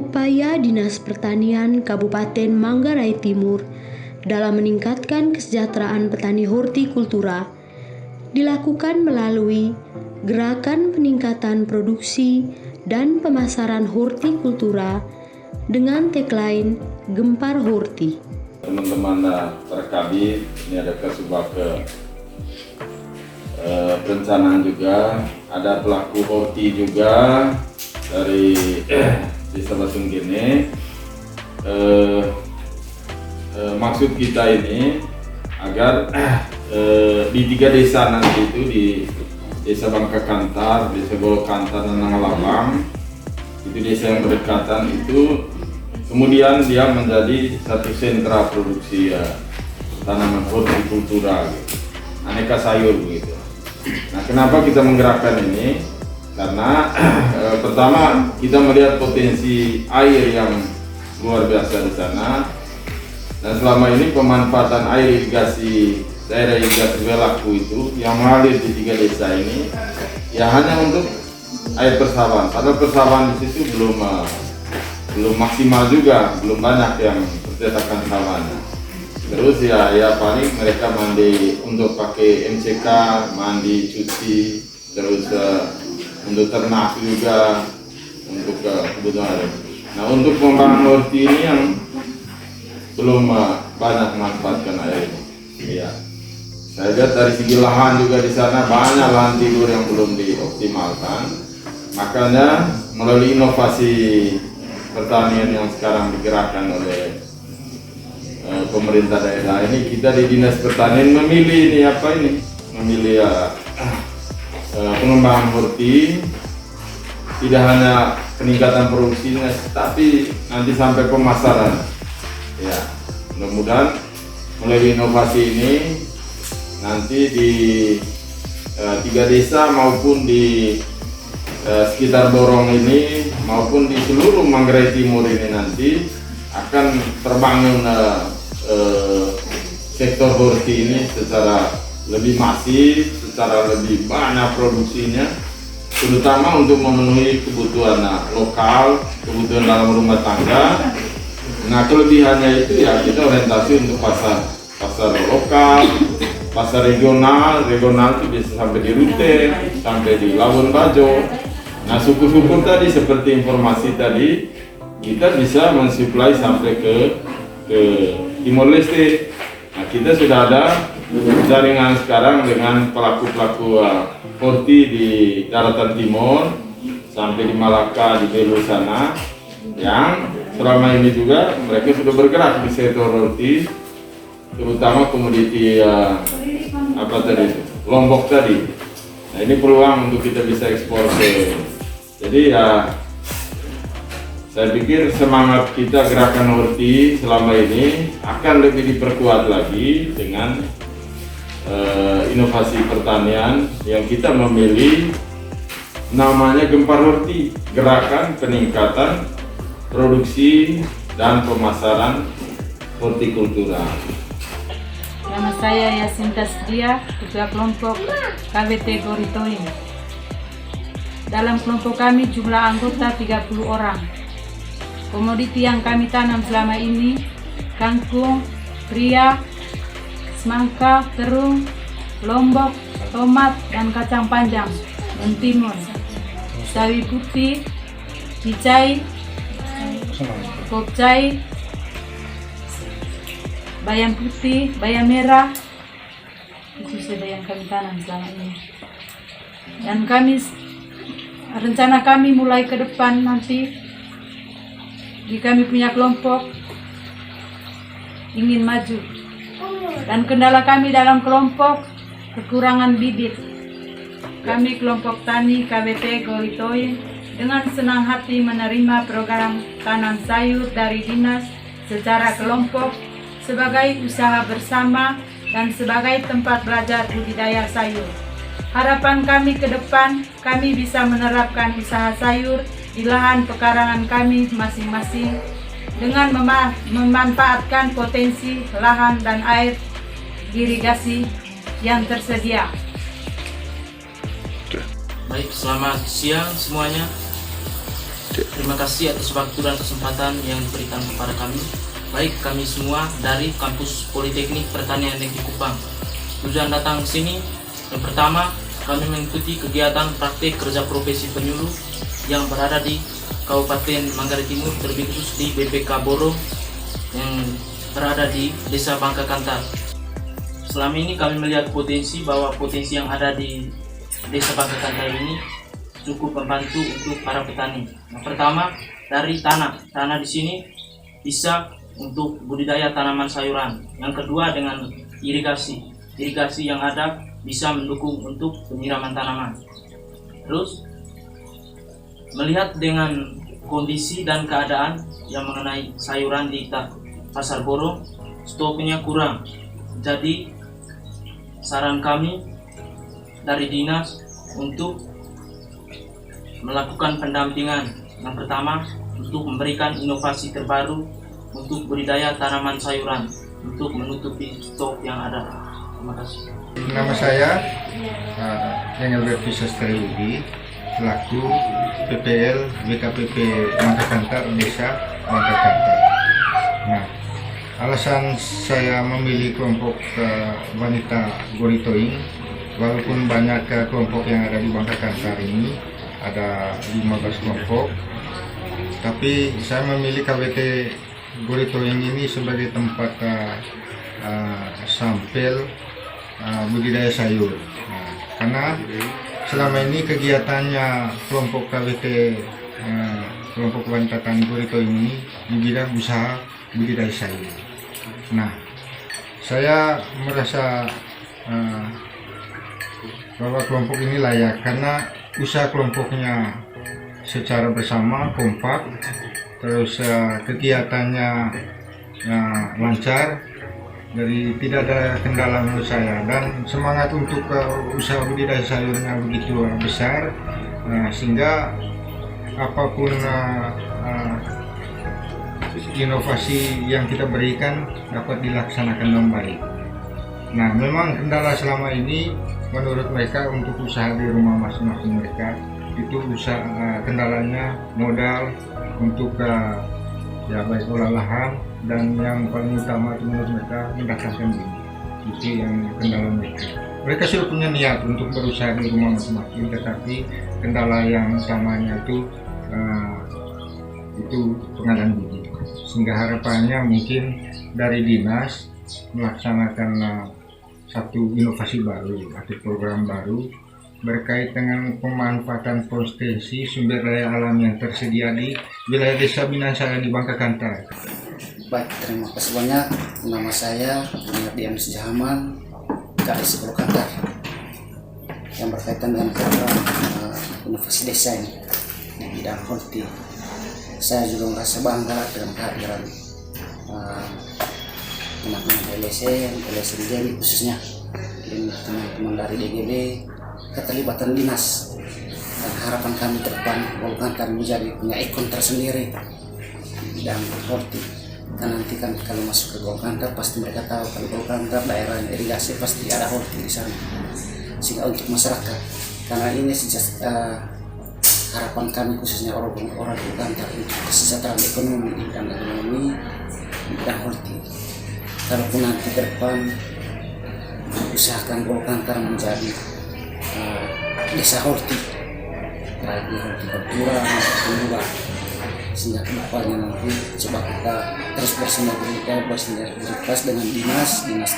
upaya Dinas Pertanian Kabupaten Manggarai Timur dalam meningkatkan kesejahteraan petani hortikultura dilakukan melalui gerakan peningkatan produksi dan pemasaran hortikultura dengan tagline Gempar Horti. Teman-teman terkabit, ini ada sebuah perencanaan juga, ada pelaku horti juga dari Desa Basunggene. Maksud kita ini agar di 3 desa nanti itu, di Desa Bangka Kantar, Desa Bolo Kantar, dan Nangalabang, itu desa yang berdekatan itu, kemudian dia menjadi satu sentra produksi tanaman hortikultura, aneka sayur begitu. Nah, kenapa kita menggerakkan ini? Karena pertama kita melihat potensi air yang luar biasa di sana, dan selama ini pemanfaatan air irigasi daerah irigasi Welaku itu yang mengalir di 3 desa ini ya hanya untuk air persawahan. Padahal persawahan di situ belum maksimal juga, belum banyak yang percetakan sawahnya. Terus ya paling mereka mandi untuk pakai MCK, mandi, cuci, terus untuk ternak juga, untuk kebutuhan. Nah, untuk pengembangan horti ini yang belum banyak memanfaatkan air ini. Ya, saya lihat dari segi lahan juga di sana banyak lahan tidur yang belum dioptimalkan. Makanya melalui inovasi pertanian yang sekarang digerakkan oleh pemerintah daerah ini, kita di Dinas Pertanian memilih pengembangan horti, tidak hanya peningkatan produksinya, tapi nanti sampai pemasaran. Ya, mudah-mudahan melalui inovasi ini nanti di 3 desa maupun di sekitar Borong ini maupun di seluruh Manggarai Timur ini nanti akan terbangun sektor horti ini secara lebih masif, secara lebih banyak produksinya, terutama untuk memenuhi kebutuhan lokal, kebutuhan dalam rumah tangga. Nah, kelebihannya itu ya kita orientasi untuk pasar lokal, pasar regional itu bisa sampai di Rute, sampai di Labuan Bajo. Nah, suku-suku tadi seperti informasi tadi, kita bisa mensuplai sampai ke Timor Leste. Nah, kita sudah ada jaringan sekarang dengan pelaku-pelaku horti di daratan timur sampai di Malaka, di Belu sana, yang selama ini juga mereka sudah bergerak di sektor horti, terutama komoditi Lombok tadi. Nah, ini peluang untuk kita bisa ekspor ke. Jadi ya, saya pikir semangat kita gerakan horti selama ini akan lebih diperkuat lagi dengan inovasi pertanian yang kita memilih namanya Gempar Horti, gerakan peningkatan produksi dan pemasaran hortikultura. Nama saya Yasinta Sedia, Ketua Kelompok KBT Goritoin. Dalam kelompok kami jumlah anggota 30 orang. Komoditi yang kami tanam selama ini kangkung, pria, semangka, terung, lombok, tomat, dan kacang panjang, mentimun, sawi putih, cicai, pokcai, bayam putih, bayam merah. Itu saja yang kami tanam selama ini. Dan rencana kami mulai ke depan nanti di kami punya kelompok ingin maju. Dan kendala kami dalam kelompok kekurangan bibit. Kami kelompok tani KBT Goritoin dengan senang hati menerima program tanam sayur dari dinas secara kelompok sebagai usaha bersama dan sebagai tempat belajar budidaya sayur. Harapan kami ke depan, kami bisa menerapkan usaha sayur di lahan pekarangan kami masing-masing dengan memanfaatkan potensi lahan dan air irigasi yang tersedia. Baik, selamat siang semuanya. Terima kasih atas waktu dan kesempatan yang diberikan kepada kami, baik kami semua dari Kampus Politeknik Pertanian Negeri Kupang. Tujuan datang ke sini, yang pertama, kami mengikuti kegiatan praktik kerja profesi penyuluh yang berada di Kabupaten Manggarai Timur, terlebih khusus di BPK Boro yang berada di Desa Bangka Kantar. Selama ini kami melihat potensi yang ada di Desa Bangka Kantar ini cukup membantu untuk para petani. Yang pertama, dari tanah di sini bisa untuk budidaya tanaman sayuran. Yang kedua, dengan irigasi yang ada bisa mendukung untuk penyiraman tanaman. Terus melihat dengan kondisi dan keadaan yang mengenai sayuran di Pasar Boro, stoknya kurang. Jadi saran kami dari dinas untuk melakukan pendampingan. Yang pertama, untuk memberikan inovasi terbaru untuk budidaya tanaman sayuran untuk menutupi stok yang ada. Terima kasih. Nama saya Engelbert Sastri selaku PPL BKPP Bangka Kantar Desa Bangka Kantar. Nah, alasan saya memilih kelompok wanita Goritoing, walaupun banyak kelompok yang ada di Bangka Kantar ini, ada 15 kelompok, tapi saya memilih KWT Goritoing ini sebagai tempat sampel budidaya sayur. Nah, karena selama ini kegiatannya kelompok KWT kelompok wanita tani Goritoing ini di bidang usaha budidaya sayur. Nah, saya merasa bahwa kelompok ini layak karena usaha kelompoknya secara bersama kompak, terus kegiatannya lancar, dari tidak ada kendala menurut saya, dan semangat untuk usaha budidaya sayurnya begitu besar, sehingga apapun inovasi yang kita berikan dapat dilaksanakan dengan baik. Nah, memang kendala selama ini menurut mereka untuk usaha di rumah masing-masing mereka itu kendalanya modal untuk baik olah lahan, dan yang paling utama itu menurut mereka mendatangkan bibit. Itu yang kendala mereka. Mereka sudah punya niat untuk berusaha di rumah masing-masing, tetapi kendala yang utamanya itu pengadaan bibit. Sehingga harapannya mungkin dari dinas melaksanakan satu inovasi baru atau program baru berkait dengan pemanfaatan potensi sumber daya alam yang tersedia di wilayah Desa Binansaya di Bangka Kantar. Baik, terima kasih banyak. Nama saya Dian Jahaman, KS Bangka Kantar, yang berkaitan dengan program inovasi desa ini di bidang horti. Saya juga merasa bangga dengan kehadiran teman-teman LSM DGB khususnya, dan teman-teman dari DGB, keterlibatan dinas, dan harapan kami ke depan Bangka Kantar menjadi punya ikon tersendiri di bidang horti. Karena nanti kan kalau masuk ke Bangka Kantar pasti mereka tahu kalau Bangka Kantar daerah irigasi pasti ada horti di sana. Sehingga untuk masyarakat, karena ini harapan kami khususnya orang Bangka Kantar untuk kesejahteraan ekonomi di bidang horti. Kalaupun nanti ke depan usahakan Bangka Kantar menjadi desa horti, lagi hortikultura maupun juga, sehingga kedepannya nanti coba kita terus bersinergitas dengan dinas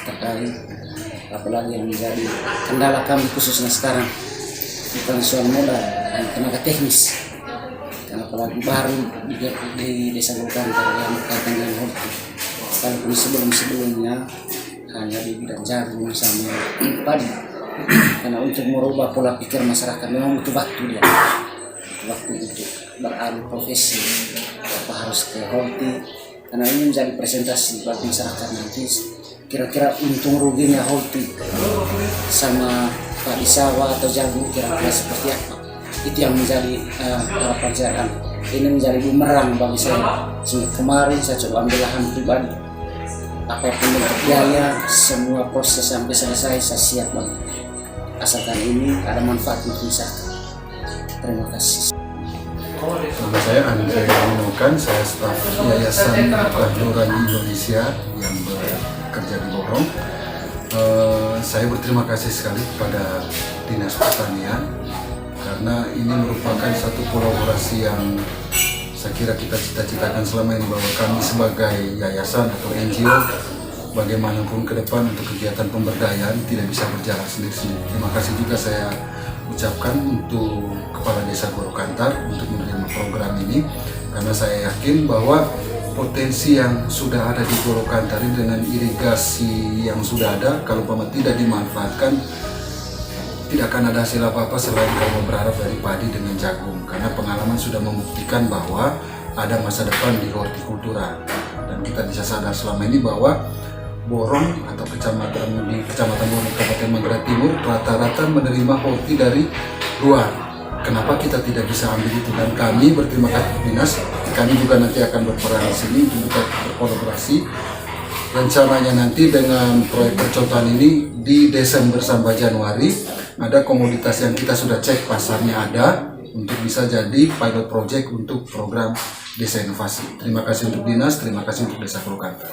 terkait, apalagi yang menjadi kendala kami khususnya sekarang bukan soal modal dan tenaga teknis, karena apalagi baru di desa Bangka Kantar yang berkaitan dengan horti. Walaupun sebelumnya hanya di bidang jagung sama padi, karena untuk merubah pola pikir masyarakat memang butuh waktu untuk beralih profesi, harus ke horti, karena ini menjadi presentasi bagi masyarakat nanti kira-kira untung ruginya horti sama padi sawah atau jagung kira-kira seperti apa. Itu yang menjadi harapan saya, ini menjadi bumerang bagi saya. Sehingga kemarin saya coba ambil lahan pribadi, apapun bentuk biaya, semua proses sampai selesai saya siap banget, asalkan ini ada manfaat untuk masyarakat. Terima kasih. Nama saya Andre Minokan, saya staf Yayasan Nurani Indonesia yang bekerja di Borong. Saya berterima kasih sekali kepada Dinas Pertanian karena ini merupakan satu kolaborasi yang saya kira kita cita-citakan selama ini, bahwa kami sebagai yayasan atau NGO bagaimanapun ke depan untuk kegiatan pemberdayaan tidak bisa berjalan sendiri-sendiri. Terima kasih juga saya ucapkan untuk Kepala Desa Gorokantar untuk menerima program ini, karena saya yakin bahwa potensi yang sudah ada di Gorokantar ini dengan irigasi yang sudah ada, kalau tidak dimanfaatkan tidak akan ada hasil apa-apa selain kalau berharap dari padi dengan jagung, karena pengalaman sudah membuktikan bahwa ada masa depan di hortikultura. Dan kita bisa sadar selama ini bahwa Borong atau kecamatan Borong Kabupaten Manggarai Timur rata-rata menerima horti dari luar. Kenapa kita tidak bisa ambil itu? Dan kami berterima kasih Dinas, kami juga nanti akan berperan di sini untuk berkolaborasi. Rencananya nanti dengan proyek percontohan ini di Desember sampai Januari ada komoditas yang kita sudah cek pasarnya ada untuk bisa jadi pilot project untuk program Desa Inovasi. Terima kasih untuk Dinas, terima kasih untuk Desa Gorokantar.